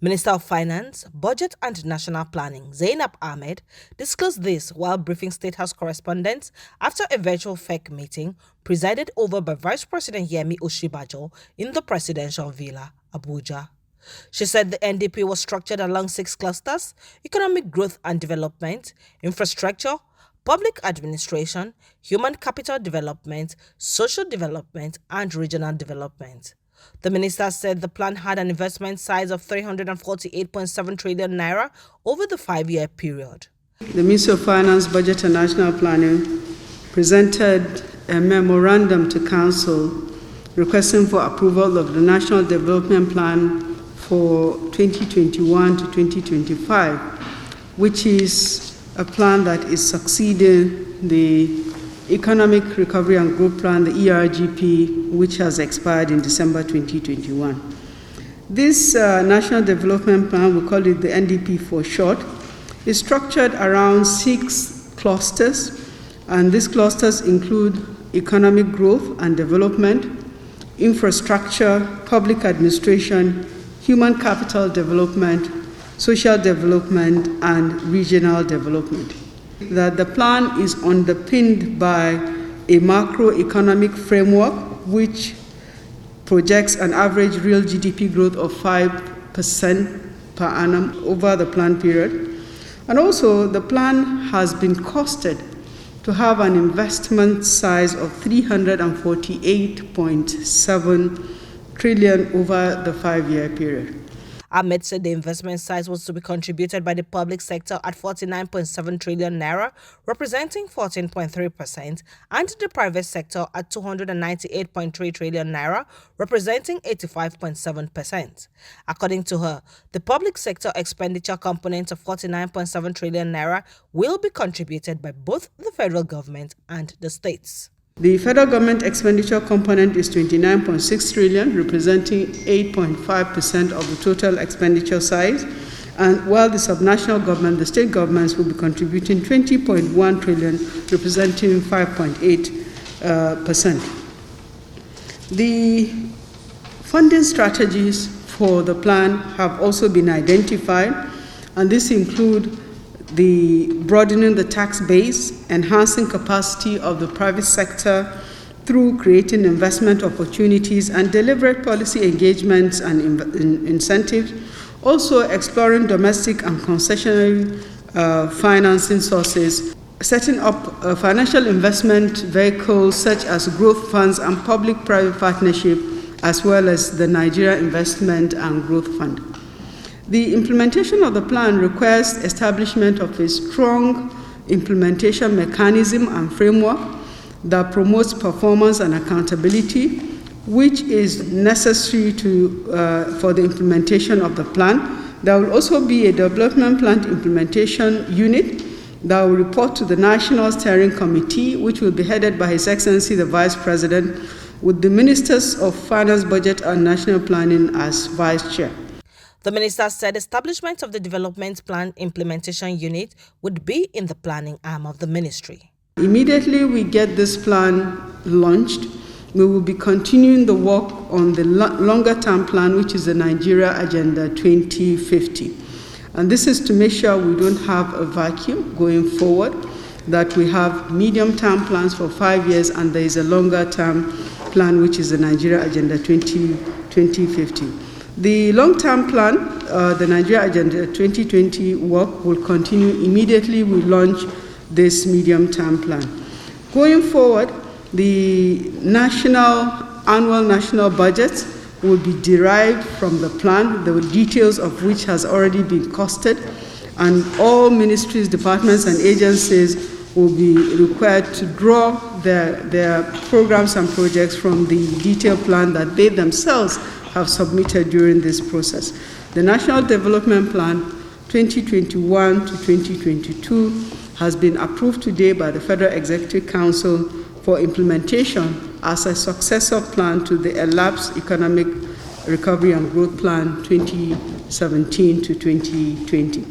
Minister of Finance, Budget and National Planning, Zainab Ahmed, disclosed this while briefing State House correspondents after a virtual FEC meeting presided over by Vice President Yemi Osinbajo in the Presidential Villa, Abuja. She said the NDP was structured along 6 clusters: economic growth and development, infrastructure, public administration, human capital development, social development, and regional development. The minister said the plan had an investment size of 348.7 trillion naira over the 5-year period. The Ministry of Finance, Budget and National Planning presented a memorandum to Council requesting for approval of the National Development Plan for 2021 to 2025, which is a plan that is succeeding the Economic Recovery and Growth Plan, the ERGP, which has expired in December 2021. This National Development Plan, we call it the NDP for short, is structured around 6 clusters, and these clusters include economic growth and development, infrastructure, public administration, human capital development, social development, and regional development. That the plan is underpinned by a macroeconomic framework which projects an average real GDP growth of 5% per annum over the plan period. And also, the plan has been costed to have an investment size of 348.7 trillion over the 5-year period. Ahmed said the investment size was to be contributed by the public sector at 49.7 trillion naira, representing 14.3%, and the private sector at 298.3 trillion naira, representing 85.7%. According to her, the public sector expenditure component of 49.7 trillion naira will be contributed by both the federal government and the states. The federal government expenditure component is 29.6 trillion, representing 8.5% of the total expenditure size, and while the subnational government, the state governments, will be contributing 20.1 trillion, representing 5.8%. The funding strategies for the plan have also been identified, and this include the broadening the tax base, enhancing capacity of the private sector through creating investment opportunities and deliberate policy engagements and incentives, also exploring domestic and concessionary financing sources, setting up financial investment vehicles such as growth funds and public-private partnership, as well as the Nigeria Investment and Growth Fund. The implementation of the plan requires establishment of a strong implementation mechanism and framework that promotes performance and accountability, which is necessary for the implementation of the plan. There will also be a development plan implementation unit that will report to the National Steering Committee, which will be headed by His Excellency the Vice President, with the Ministers of Finance, Budget and National Planning as Vice Chair. The minister said establishment of the Development Plan Implementation Unit would be in the planning arm of the ministry. Immediately we get this plan launched, we will be continuing the work on the longer-term plan, which is the Nigeria Agenda 2050. And this is to make sure we don't have a vacuum going forward, that we have medium-term plans for 5 years, and there is a longer-term plan, which is the Nigeria Agenda 2050. The long-term plan, the Nigeria Agenda 2020 work, will continue immediately we launch this medium-term plan. Going forward, the annual national budget will be derived from the plan, the details of which has already been costed, and all ministries, departments, and agencies will be required to draw their programs and projects from the detailed plan that they themselves have submitted during this process. The National Development Plan 2021 to 2022 has been approved today by the Federal Executive Council for implementation as a successor plan to the elapsed Economic Recovery and Growth Plan 2017 to 2020.